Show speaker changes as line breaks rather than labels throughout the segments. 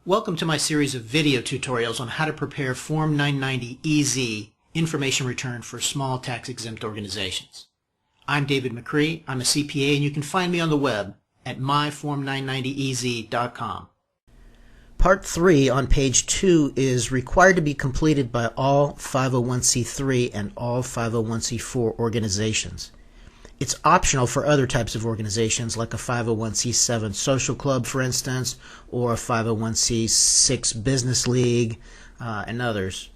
Welcome to my series of video tutorials on how to prepare Form 990-EZ information return for small tax-exempt organizations. I'm David McCree. I'm a CPA, and you can find me on the web at myform990ez.com. Part 3 on page 2 is required to be completed by all 501c3 and all 501c4 organizations. It's optional for other types of organizations like a 501c7 social club, for instance, or a 501c6 business league, and others.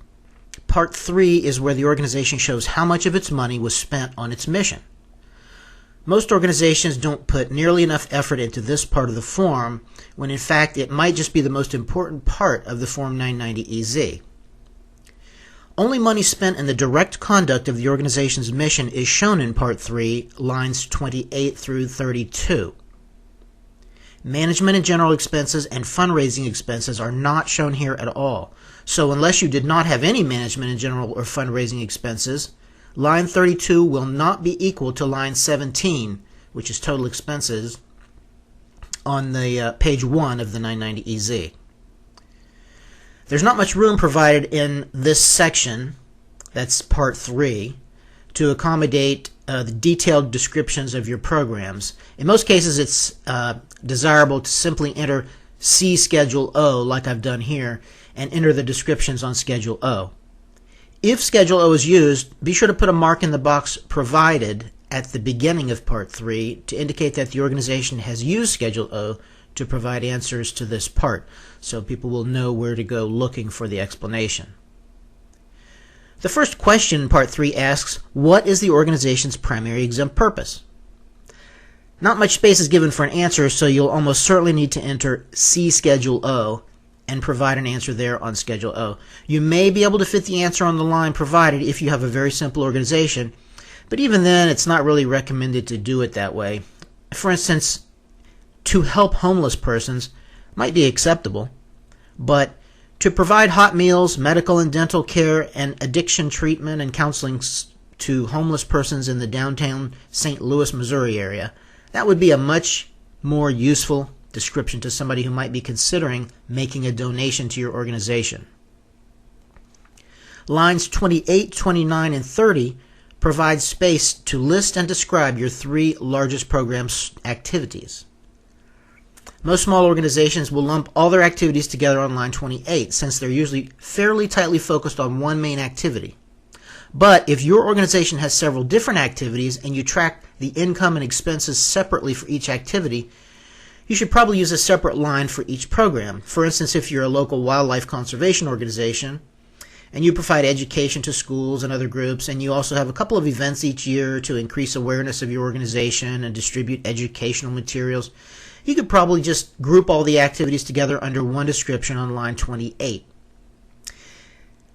Part 3 is where the organization shows how much of its money was spent on its mission. Most organizations don't put nearly enough effort into this part of the form, when in fact it might just be the most important part of the Form 990-EZ. Only money spent in the direct conduct of the organization's mission is shown in Part 3, lines 28 through 32. Management and general expenses and fundraising expenses are not shown here at all. So unless you did not have any management and general or fundraising expenses, line 32 will not be equal to line 17, which is total expenses, on the page 1 of the 990-EZ. There's not much room provided in this section, that's Part 3, to accommodate the detailed descriptions of your programs. In most cases, it's desirable to simply enter C Schedule O, like I've done here, and enter the descriptions on Schedule O. If Schedule O is used, be sure to put a mark in the box provided at the beginning of Part 3 to indicate that the organization has used Schedule O to provide answers to this part, so people will know where to go looking for the explanation. The first question in Part 3 asks, what is the organization's primary exempt purpose? Not much space is given for an answer, so you'll almost certainly need to enter C Schedule O and provide an answer there on Schedule O. You may be able to fit the answer on the line provided if you have a very simple organization, but even then it's not really recommended to do it that way. For instance, to help homeless persons might be acceptable, but to provide hot meals, medical and dental care, and addiction treatment and counseling to homeless persons in the downtown St. Louis, Missouri area, that would be a much more useful description to somebody who might be considering making a donation to your organization. Lines 28, 29, and 30 provide space to list and describe your 3 largest programs' activities. Most small organizations will lump all their activities together on line 28, since they're usually fairly tightly focused on one main activity. But if your organization has several different activities and you track the income and expenses separately for each activity, you should probably use a separate line for each program. For instance, if you're a local wildlife conservation organization and you provide education to schools and other groups, and you also have a couple of events each year to increase awareness of your organization and distribute educational materials, you could probably just group all the activities together under one description on line 28.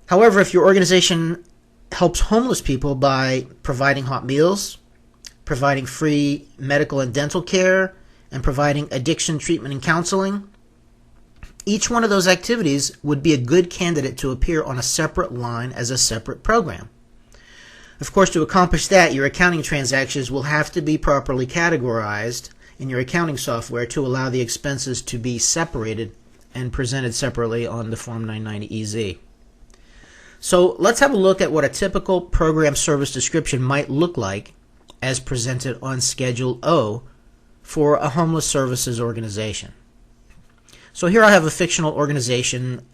However, if your organization helps homeless people by providing hot meals, providing free medical and dental care, and providing addiction treatment and counseling, each one of those activities would be a good candidate to appear on a separate line as a separate program. Of course, to accomplish that, your accounting transactions will have to be properly categorized in your accounting software to allow the expenses to be separated and presented separately on the Form 990-EZ. So let's have a look at what a typical program service description might look like as presented on Schedule O for a homeless services organization. So here I have a fictional organization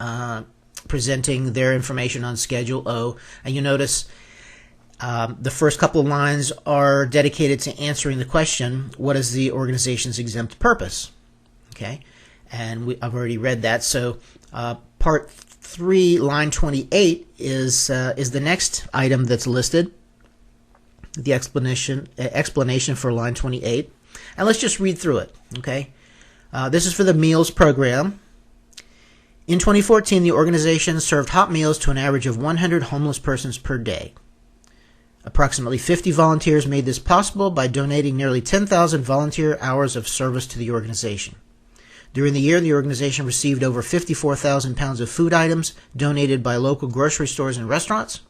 presenting their information on Schedule O, and you notice the first couple of lines are dedicated to answering the question, what is the organization's exempt purpose? Okay, and I've already read that. So Part 3, line 28 is the next item that's listed, the explanation for line 28. And let's just read through it. Okay, this is for the meals program. In 2014, the organization served hot meals to an average of 100 homeless persons per day. Approximately 50 volunteers made this possible by donating nearly 10,000 volunteer hours of service to the organization. During the year, the organization received over 54,000 pounds of food items donated by local grocery stores and restaurants.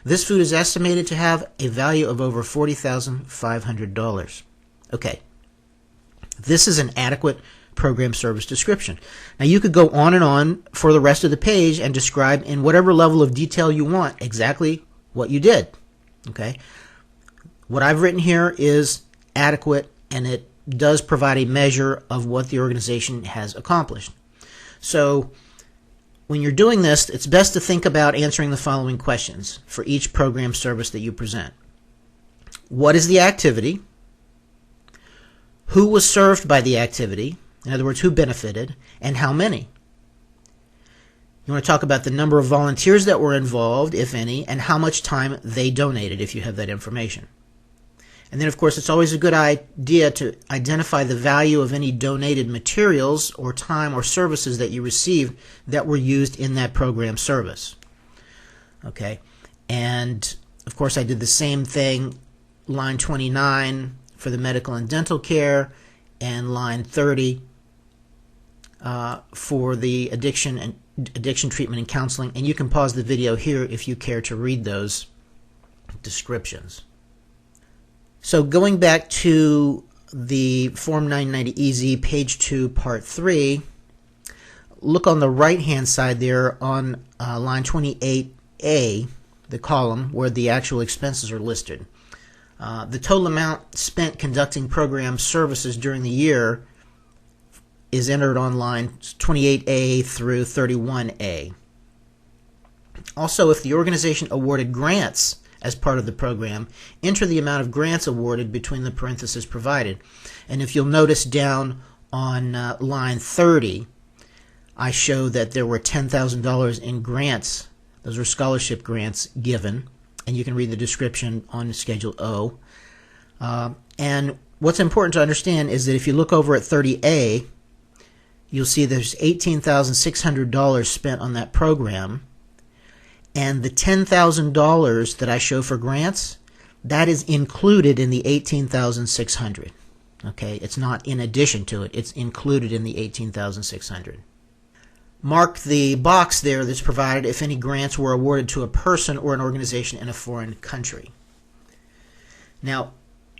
This food is estimated to have a value of over $40,500. Okay, this is an adequate program service description. Now you could go on and on for the rest of the page and describe in whatever level of detail you want exactly what you did. Okay? What I've written here is adequate, and it does provide a measure of what the organization has accomplished. So when you're doing this, it's best to think about answering the following questions for each program service that you present. What is the activity? Who was served by the activity? In other words, who benefited, and how many? You want to talk about the number of volunteers that were involved, if any, and how much time they donated, if you have that information. And then, of course, it's always a good idea to identify the value of any donated materials or time or services that you received that were used in that program service. Okay, and of course I did the same thing, line 29 for the medical and dental care, and line 30 for the addiction treatment and counseling. And you can pause the video here if you care to read those descriptions. So going back to the Form 990EZ, page 2, part 3, look on the right-hand side there on line 28A, the column where the actual expenses are listed. The total amount spent conducting program services during the year is entered on line 28A through 31A. Also, if the organization awarded grants as part of the program, enter the amount of grants awarded between the parentheses provided. And if you'll notice down on line 30, I show that there were $10,000 in grants. Those were scholarship grants given, and you can read the description on Schedule O. And what's important to understand is that if you look over at 30A, you'll see there's $18,600 spent on that program. And the $10,000 that I show for grants, that is included in the $18,600. Okay, it's not in addition to it, it's included in the $18,600. Mark the box there that's provided if any grants were awarded to a person or an organization in a foreign country. Now,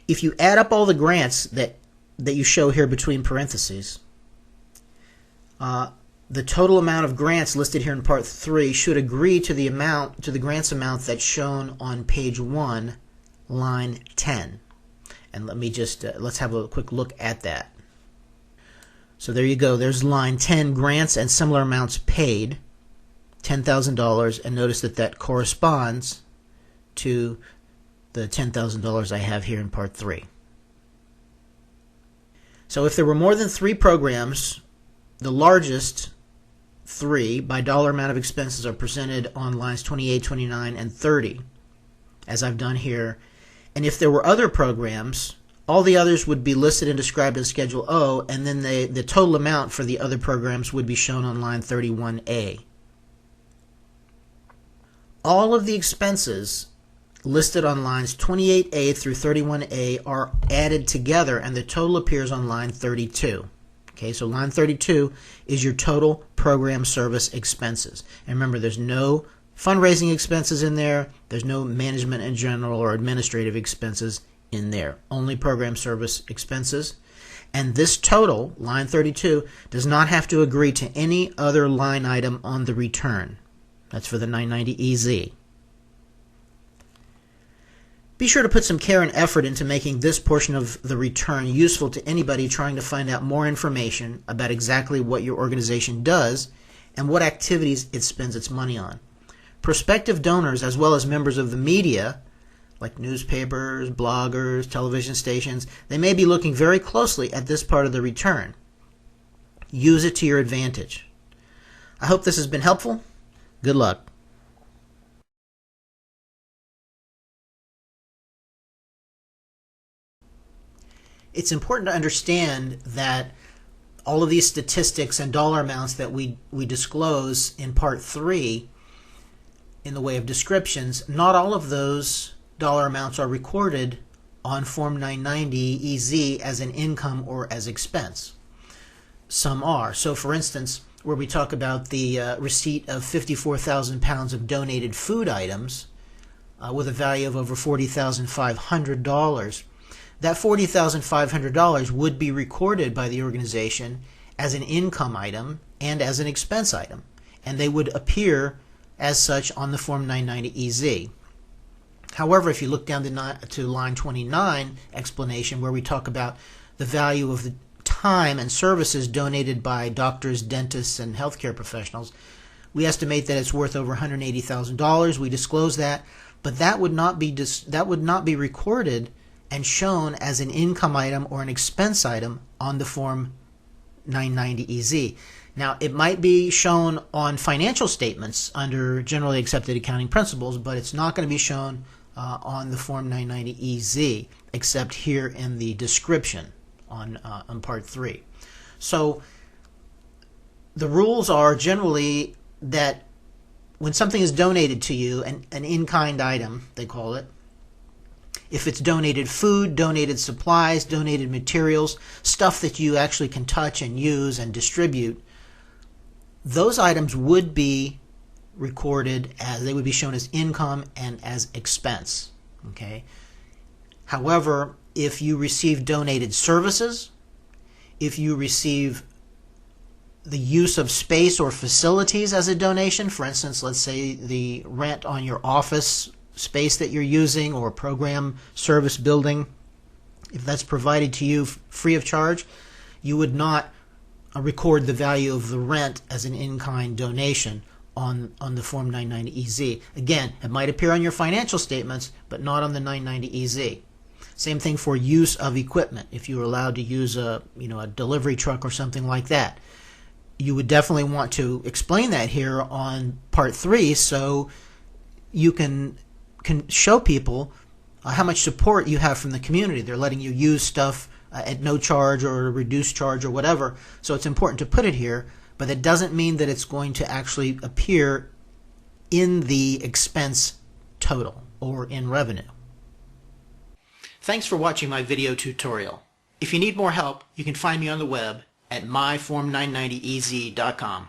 if you add up all the grants that you show here between parentheses, the total amount of grants listed here in Part 3 should agree to the grants amount that's shown on page 1, line 10. And let me just let's have a quick look at that. So there you go. There's line 10, grants and similar amounts paid, $10,000, and notice that that corresponds to the $10,000 I have here in Part 3. So if there were more than 3 programs, the largest 3 by dollar amount of expenses are presented on lines 28, 29, and 30, as I've done here. And if there were other programs, all the others would be listed and described in Schedule O, and then the total amount for the other programs would be shown on line 31A. All of the expenses listed on lines 28A through 31A are added together, and the total appears on line 32. Okay, so line 32 is your total program service expenses. And remember, there's no fundraising expenses in there. There's no management in general or administrative expenses in there. Only program service expenses. And this total, line 32, does not have to agree to any other line item on the return. That's for the 990EZ. Be sure to put some care and effort into making this portion of the return useful to anybody trying to find out more information about exactly what your organization does and what activities it spends its money on. Prospective donors, as well as members of the media, like newspapers, bloggers, television stations, they may be looking very closely at this part of the return. Use it to your advantage. I hope this has been helpful. Good luck. It's important to understand that all of these statistics and dollar amounts that we disclose in Part 3 in the way of descriptions, not all of those dollar amounts are recorded on Form 990EZ as an income or as expense. Some are. So for instance, where we talk about the receipt of 54,000 pounds of donated food items with a value of over $40,500, that $40,500 would be recorded by the organization as an income item and as an expense item, and they would appear as such on the Form 990EZ. However, if you look down to line 29 explanation, where we talk about the value of the time and services donated by doctors, dentists, and healthcare professionals, we estimate that it's worth over $180,000. We disclose that, but that would not be recorded and shown as an income item or an expense item on the Form 990EZ. Now, it might be shown on financial statements under generally accepted accounting principles, but it's not going to be shown on the Form 990EZ, except here in the description on Part 3. So the rules are generally that when something is donated to you, an in-kind item, they call it, if it's donated food, donated supplies, donated materials, stuff that you actually can touch and use and distribute, those items would be recorded as, they would be shown as income and as expense. Okay. However, if you receive donated services, if you receive the use of space or facilities as a donation, for instance, let's say the rent on your office space that you're using or program service building, if that's provided to you free of charge, you would not record the value of the rent as an in-kind donation on the Form 990EZ. Again, it might appear on your financial statements, but not on the 990EZ. Same thing for use of equipment. If you were allowed to use a delivery truck or something like that, you would definitely want to explain that here on Part 3 so you can show people how much support you have from the community. They're letting you use stuff at no charge or a reduced charge or whatever. So it's important to put it here, but that doesn't mean that it's going to actually appear in the expense total or in revenue. Thanks for watching my video tutorial. If you need more help, you can find me on the web at myform990ez.com.